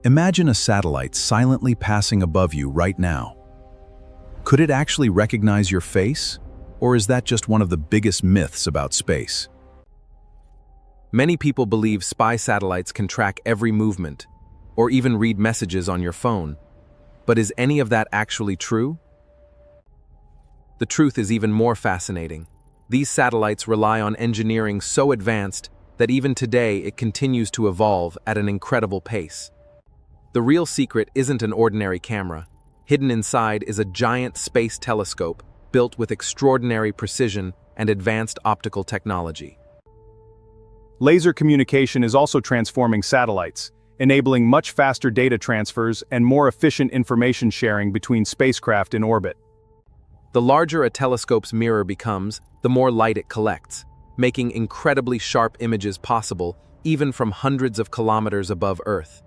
Imagine a satellite silently passing above you right now. Could it actually recognize your face? Or is that just one of the biggest myths about space? Many people believe spy satellites can track every movement, or even read messages on your phone. But is any of that actually true? The truth is even more fascinating. These satellites rely on engineering so advanced that even today it continues to evolve at an incredible pace. The real secret isn't an ordinary camera. Hidden inside is a giant space telescope built with extraordinary precision and advanced optical technology. Laser communication is also transforming satellites, enabling much faster data transfers and more efficient information sharing between spacecraft in orbit. The larger a telescope's mirror becomes, the more light it collects, making incredibly sharp images possible even from hundreds of kilometers above Earth.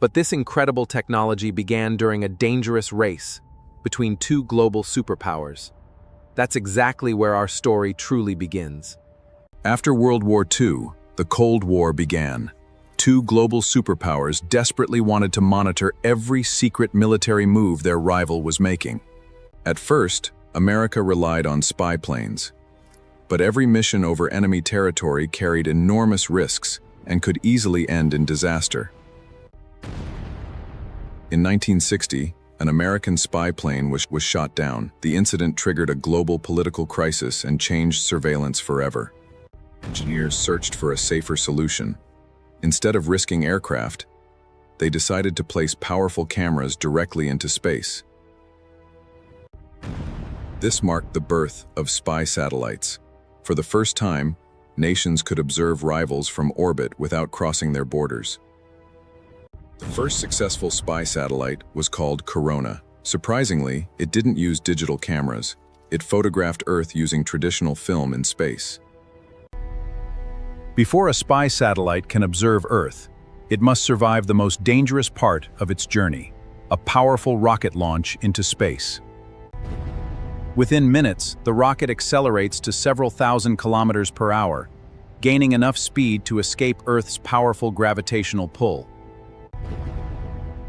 But this incredible technology began during a dangerous race between two global superpowers. That's exactly where our story truly begins. After World War II, the Cold War began. Two global superpowers desperately wanted to monitor every secret military move their rival was making. At first, America relied on spy planes. But every mission over enemy territory carried enormous risks and could easily end in disaster. In 1960, an American spy plane was shot down. The incident triggered a global political crisis and changed surveillance forever. Engineers searched for a safer solution. Instead of risking aircraft, they decided to place powerful cameras directly into space. This marked the birth of spy satellites. For the first time, nations could observe rivals from orbit without crossing their borders. The first successful spy satellite was called Corona. Surprisingly, it didn't use digital cameras. It photographed Earth using traditional film in space. Before a spy satellite can observe Earth, it must survive the most dangerous part of its journey, a powerful rocket launch into space. Within minutes, the rocket accelerates to several thousand kilometers per hour, gaining enough speed to escape Earth's powerful gravitational pull.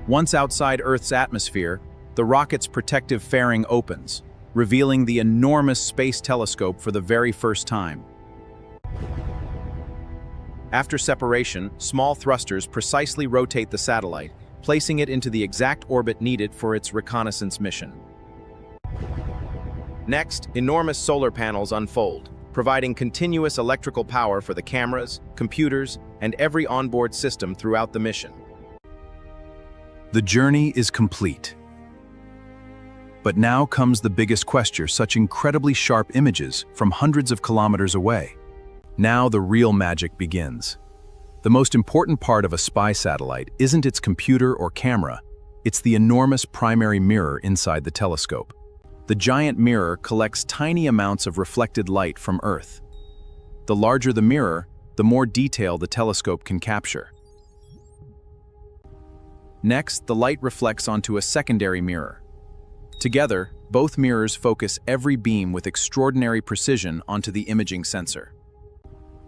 Once outside Earth's atmosphere, the rocket's protective fairing opens, revealing the enormous space telescope for the very first time. After separation, small thrusters precisely rotate the satellite, placing it into the exact orbit needed for its reconnaissance mission. Next, enormous solar panels unfold, providing continuous electrical power for the cameras, computers, and every onboard system throughout the mission. The journey is complete. But now comes the biggest question: such incredibly sharp images from hundreds of kilometers away. Now the real magic begins. The most important part of a spy satellite isn't its computer or camera, it's the enormous primary mirror inside the telescope. The giant mirror collects tiny amounts of reflected light from Earth. The larger the mirror, the more detail the telescope can capture. Next, the light reflects onto a secondary mirror. Together, both mirrors focus every beam with extraordinary precision onto the imaging sensor.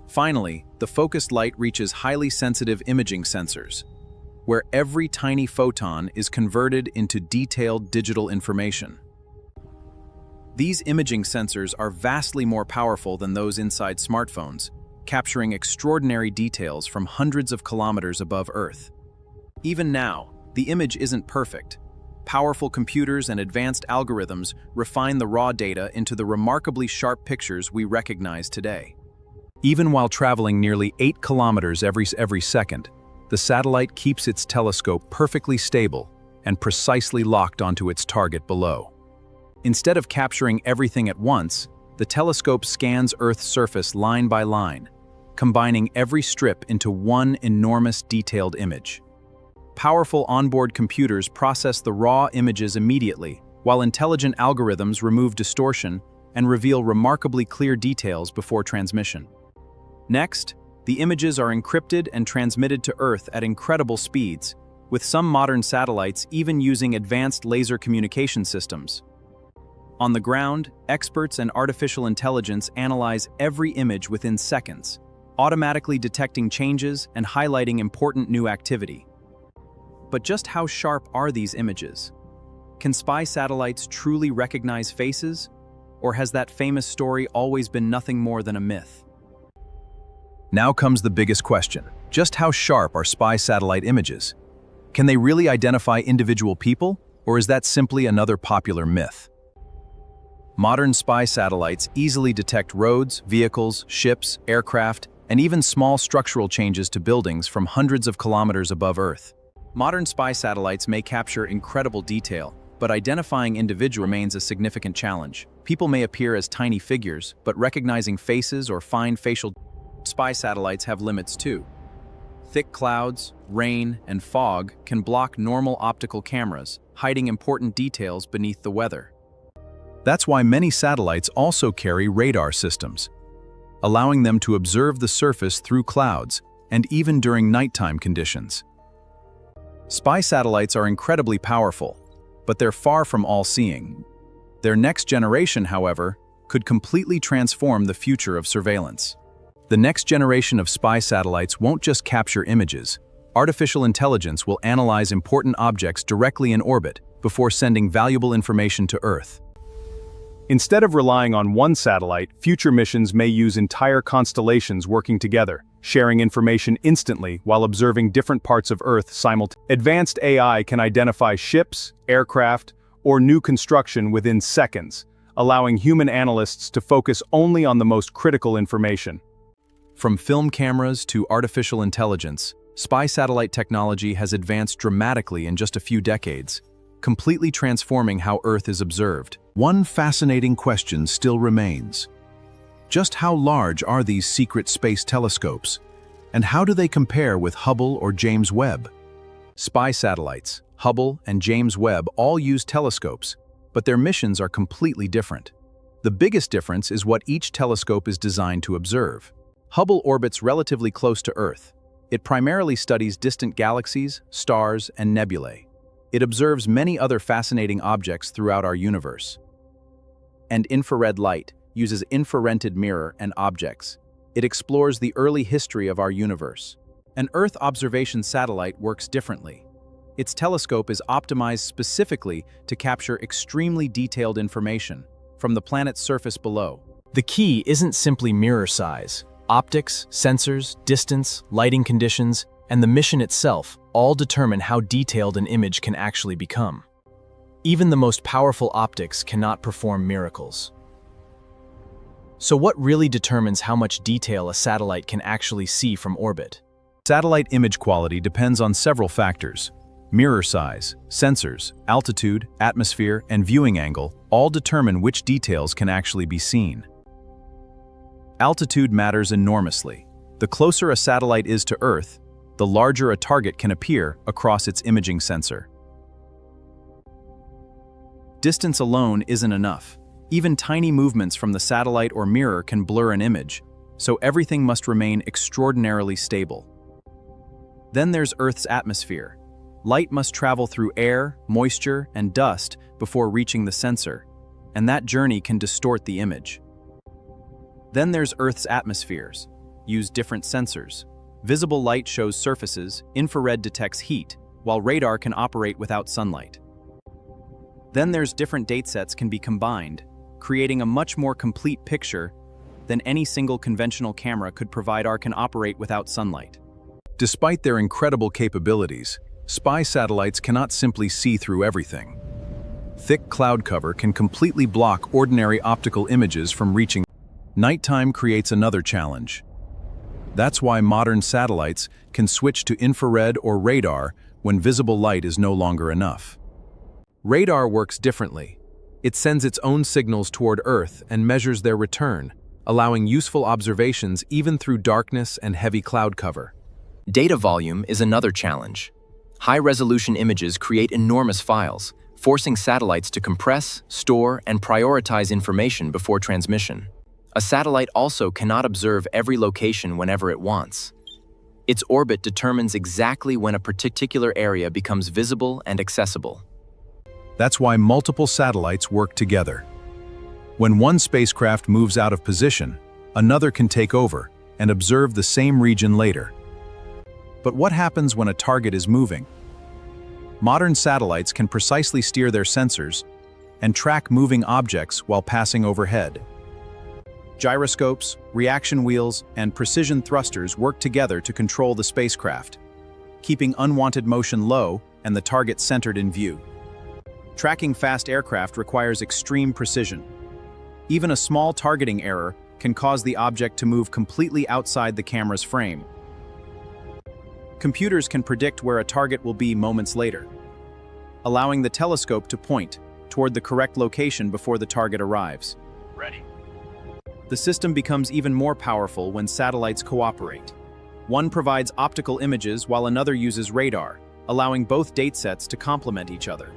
Finally, the focused light reaches highly sensitive imaging sensors, where every tiny photon is converted into detailed digital information. These imaging sensors are vastly more powerful than those inside smartphones, capturing extraordinary details from hundreds of kilometers above Earth. Even now, the image isn't perfect. Powerful computers and advanced algorithms refine the raw data into the remarkably sharp pictures we recognize today. Even while traveling nearly 8 kilometers every second, the satellite keeps its telescope perfectly stable and precisely locked onto its target below. Instead of capturing everything at once, the telescope scans Earth's surface line by line, combining every strip into one enormous detailed image. Powerful onboard computers process the raw images immediately, while intelligent algorithms remove distortion and reveal remarkably clear details before transmission. Next, the images are encrypted and transmitted to Earth at incredible speeds, with some modern satellites even using advanced laser communication systems. On the ground, experts and artificial intelligence analyze every image within seconds, automatically detecting changes and highlighting important new activity. But just how sharp are these images? Can spy satellites truly recognize faces? Or has that famous story always been nothing more than a myth? Now comes the biggest question. Just how sharp are spy satellite images? Can they really identify individual people, or is that simply another popular myth? Modern spy satellites easily detect roads, vehicles, ships, aircraft, and even small structural changes to buildings from hundreds of kilometers above Earth. Modern spy satellites may capture incredible detail, but identifying individuals remains a significant challenge. People may appear as tiny figures, but recognizing faces or fine facial spy satellites have limits too. Thick clouds, rain, and fog can block normal optical cameras, hiding important details beneath the weather. That's why many satellites also carry radar systems, allowing them to observe the surface through clouds and even during nighttime conditions. Spy satellites are incredibly powerful, but they're far from all-seeing. Their next generation, however, could completely transform the future of surveillance. The next generation of spy satellites won't just capture images. Artificial intelligence will analyze important objects directly in orbit before sending valuable information to Earth. Instead of relying on one satellite, future missions may use entire constellations working together, sharing information instantly while observing different parts of Earth simultaneously. Advanced AI can identify ships, aircraft, or new construction within seconds, allowing human analysts to focus only on the most critical information. From film cameras to artificial intelligence, spy satellite technology has advanced dramatically in just a few decades, completely transforming how Earth is observed. One fascinating question still remains. Just how large are these secret space telescopes? And how do they compare with Hubble or James Webb? Spy satellites, Hubble and James Webb all use telescopes, but their missions are completely different. The biggest difference is what each telescope is designed to observe. Hubble orbits relatively close to Earth. It primarily studies distant galaxies, stars, and nebulae. It observes many other fascinating objects throughout our universe. And infrared light uses infrared mirror and objects. It explores the early history of our universe. An Earth observation satellite works differently. Its telescope is optimized specifically to capture extremely detailed information from the planet's surface below. The key isn't simply mirror size. Optics, sensors, distance, lighting conditions, and the mission itself all determine how detailed an image can actually become. Even the most powerful optics cannot perform miracles. So what really determines how much detail a satellite can actually see from orbit? Satellite image quality depends on several factors. Mirror size, sensors, altitude, atmosphere, and viewing angle all determine which details can actually be seen. Altitude matters enormously. The closer a satellite is to Earth, the larger a target can appear across its imaging sensor. Distance alone isn't enough. Even tiny movements from the satellite or mirror can blur an image, so everything must remain extraordinarily stable. Then there's Earth's atmosphere. Light must travel through air, moisture, and dust before reaching the sensor, and that journey can distort the image. Then there's Earth's atmospheres. Use different sensors. Visible light shows surfaces, infrared detects heat, while radar can operate without sunlight. Then there's different datesets can be combined, creating a much more complete picture than any single conventional camera could provide or can operate without sunlight. Despite their incredible capabilities, spy satellites cannot simply see through everything. Thick cloud cover can completely block ordinary optical images from reaching. Nighttime creates another challenge. That's why modern satellites can switch to infrared or radar when visible light is no longer enough. Radar works differently. It sends its own signals toward Earth and measures their return, allowing useful observations even through darkness and heavy cloud cover. Data volume is another challenge. High-resolution images create enormous files, forcing satellites to compress, store, and prioritize information before transmission. A satellite also cannot observe every location whenever it wants. Its orbit determines exactly when a particular area becomes visible and accessible. That's why multiple satellites work together. When one spacecraft moves out of position, another can take over and observe the same region later. But what happens when a target is moving? Modern satellites can precisely steer their sensors and track moving objects while passing overhead. Gyroscopes, reaction wheels, and precision thrusters work together to control the spacecraft, keeping unwanted motion low and the target centered in view. Tracking fast aircraft requires extreme precision. Even a small targeting error can cause the object to move completely outside the camera's frame. Computers can predict where a target will be moments later, allowing the telescope to point toward the correct location before the target arrives. Ready. The system becomes even more powerful when satellites cooperate. One provides optical images while another uses radar, allowing both datasets to complement each other.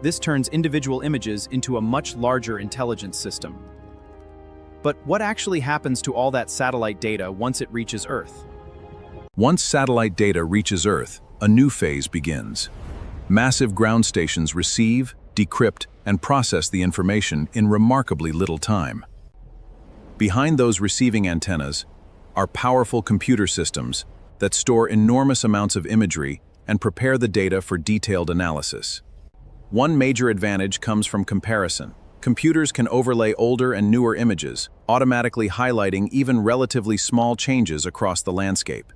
This turns individual images into a much larger intelligence system. But what actually happens to all that satellite data once it reaches Earth? Once satellite data reaches Earth, a new phase begins. Massive ground stations receive, decrypt, and process the information in remarkably little time. Behind those receiving antennas are powerful computer systems that store enormous amounts of imagery and prepare the data for detailed analysis. One major advantage comes from comparison. Computers can overlay older and newer images, automatically highlighting even relatively small changes across the landscape.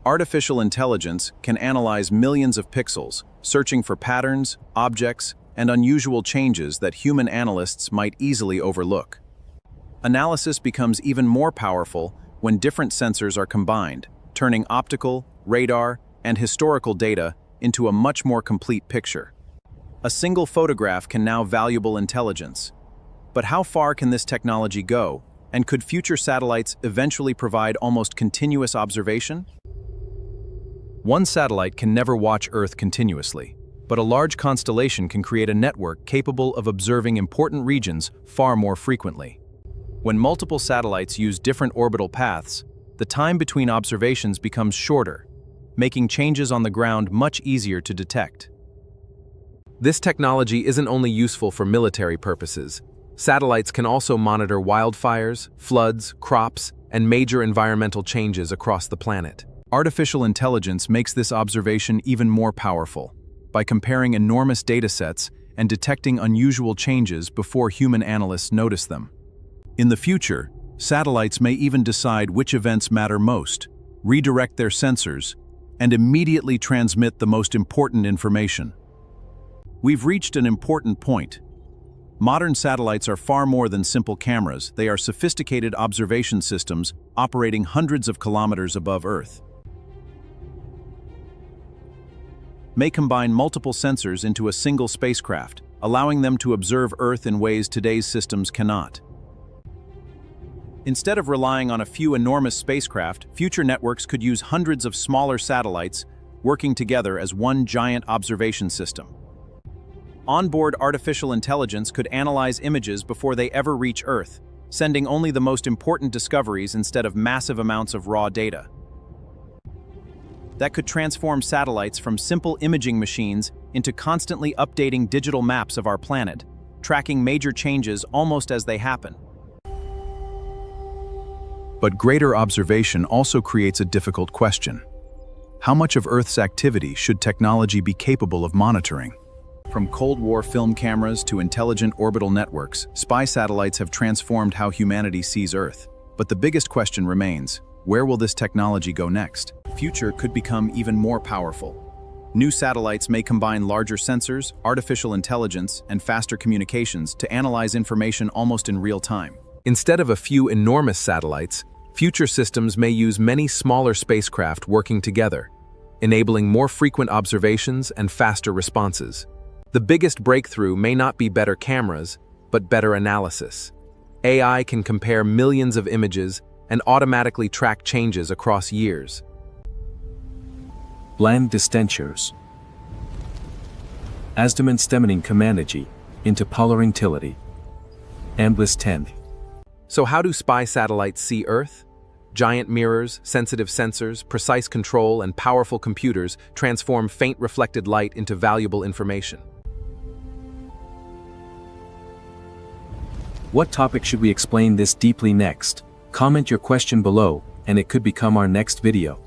Artificial intelligence can analyze millions of pixels, searching for patterns, objects, and unusual changes that human analysts might easily overlook. Analysis becomes even more powerful when different sensors are combined, turning optical, radar, and historical data into a much more complete picture. A single photograph can now valuable intelligence. But how far can this technology go, and could future satellites eventually provide almost continuous observation? One satellite can never watch Earth continuously, but a large constellation can create a network capable of observing important regions far more frequently. When multiple satellites use different orbital paths, the time between observations becomes shorter, making changes on the ground much easier to detect. This technology isn't only useful for military purposes. Satellites can also monitor wildfires, floods, crops, and major environmental changes across the planet. Artificial intelligence makes this observation even more powerful by comparing enormous datasets and detecting unusual changes before human analysts notice them. In the future, satellites may even decide which events matter most, redirect their sensors, and immediately transmit the most important information. We've reached an important point. Modern satellites are far more than simple cameras. They are sophisticated observation systems operating hundreds of kilometers above Earth. May combine multiple sensors into a single spacecraft, allowing them to observe Earth in ways today's systems cannot. Instead of relying on a few enormous spacecraft, future networks could use hundreds of smaller satellites working together as one giant observation system. Onboard artificial intelligence could analyze images before they ever reach Earth, sending only the most important discoveries instead of massive amounts of raw data. That could transform satellites from simple imaging machines into constantly updating digital maps of our planet, tracking major changes almost as they happen. But greater observation also creates a difficult question. How much of Earth's activity should technology be capable of monitoring? From Cold War film cameras to intelligent orbital networks, spy satellites have transformed how humanity sees Earth. But the biggest question remains, where will this technology go next? The future could become even more powerful. New satellites may combine larger sensors, artificial intelligence, and faster communications to analyze information almost in real time. Instead of a few enormous satellites, future systems may use many smaller spacecraft working together, enabling more frequent observations and faster responses. The biggest breakthrough may not be better cameras, but better analysis. AI can compare millions of images and automatically track changes across years. Bland distentures. Asdaman stemmening commandagy into polaring tility. Endless 10. So how do spy satellites see Earth? Giant mirrors, sensitive sensors, precise control, and powerful computers transform faint reflected light into valuable information. What topic should we explain this deeply next? Comment your question below, and it could become our next video.